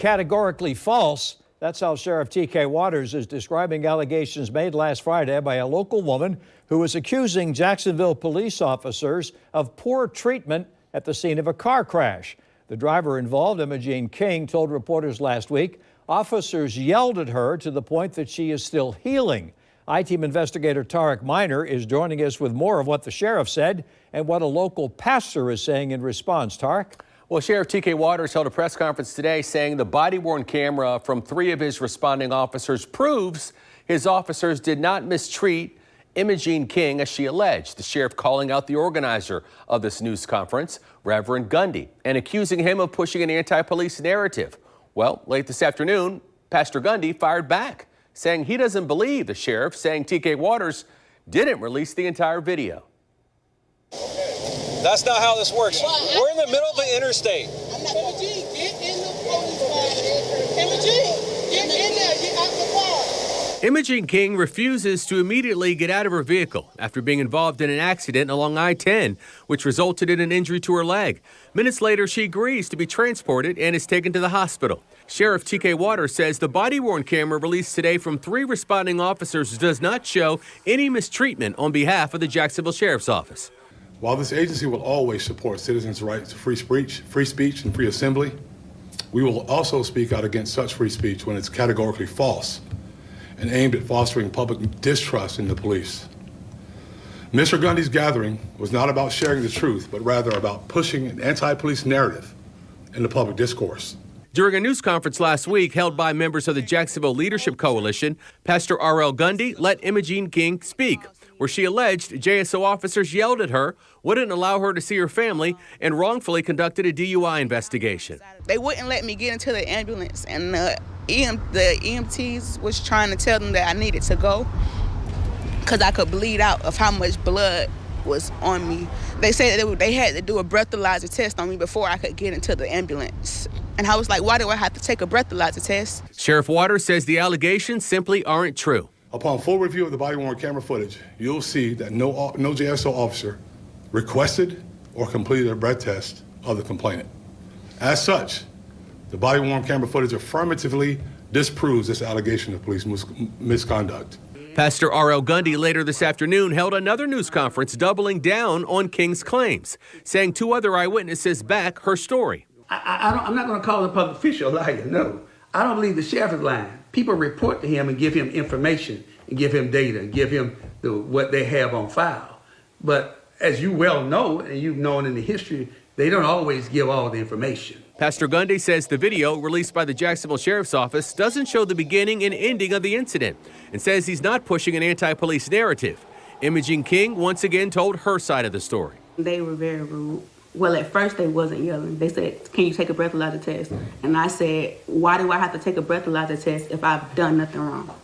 Categorically false. That's how Sheriff T.K. Waters is describing allegations made last Friday by a local woman who was accusing Jacksonville police officers of poor treatment at the scene of a car crash. The driver involved, Imogene King, told reporters last week officers yelled at her to the point that she is still healing. I-Team investigator Tarek Miner is joining us with more of what the sheriff said and what a local pastor is saying in response. Tarek? Well, Sheriff T.K. Waters held a press conference today saying the body-worn camera from 3 of his responding officers proves his officers did not mistreat Imogene King as she alleged. The sheriff calling out the organizer of this news conference, Reverend Gundy, and accusing him of pushing an anti-police narrative. Well, late this afternoon, Pastor Gundy fired back, saying he doesn't believe the sheriff, saying T.K. Waters didn't release the entire video. That's not how this works. We're in the middle of the interstate. Imogene, get in the police car. Imogene, get in there. Get out the car. Imogene King refuses to immediately get out of her vehicle after being involved in an accident along I-10, which resulted in an injury to her leg. Minutes later, she agrees to be transported and is taken to the hospital. Sheriff T.K. Waters says the body-worn camera released today from 3 responding officers does not show any mistreatment on behalf of the Jacksonville Sheriff's Office. While this agency will always support citizens' rights to free speech and free assembly, we will also speak out against such free speech when it's categorically false and aimed at fostering public distrust in the police. Mr. Gundy's gathering was not about sharing the truth, but rather about pushing an anti-police narrative in the public discourse. During a news conference last week held by members of the Jacksonville Leadership Coalition, Pastor R.L. Gundy let Imogene King speak, where she alleged JSO officers yelled at her, wouldn't allow her to see her family, and wrongfully conducted a DUI investigation. They wouldn't let me get into the ambulance, and the EMTs was trying to tell them that I needed to go because I could bleed out of how much blood was on me. They said that they had to do a breathalyzer test on me before I could get into the ambulance. And I was like, why do I have to take a breathalyzer test? Sheriff Waters says the allegations simply aren't true. Upon full review of the body-worn camera footage, you'll see that no JSO officer requested or completed a breath test of the complainant. As such, the body-worn camera footage affirmatively disproves this allegation of police misconduct. Pastor R.L. Gundy later this afternoon held another news conference doubling down on King's claims, saying 2 other eyewitnesses back her story. I'm not going to call the public official a liar, no. I don't believe the sheriff is lying. People report to him and give him information and give him data and give him what they have on file. But as you well know, and you've known in the history, they don't always give all the information. Pastor Gundy says the video released by the Jacksonville Sheriff's Office doesn't show the beginning and ending of the incident and says he's not pushing an anti-police narrative. Imogene King once again told her side of the story. They were very rude. Well, at first they wasn't yelling. They said, can you take a breathalyzer test? And I said, why do I have to take a breathalyzer test if I've done nothing wrong?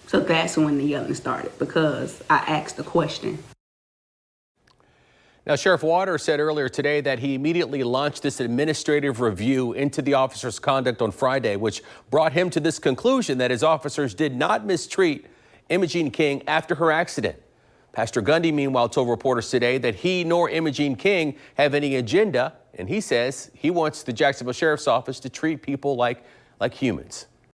So that's when the yelling started, because I asked the question. Now, Sheriff Waters said earlier today that he immediately launched this administrative review into the officer's conduct on Friday, which brought him to this conclusion that his officers did not mistreat Imogene King after her accident. Pastor Gundy, meanwhile, told reporters today that he nor Imogene King have any agenda, and he says he wants the Jacksonville Sheriff's Office to treat people like humans.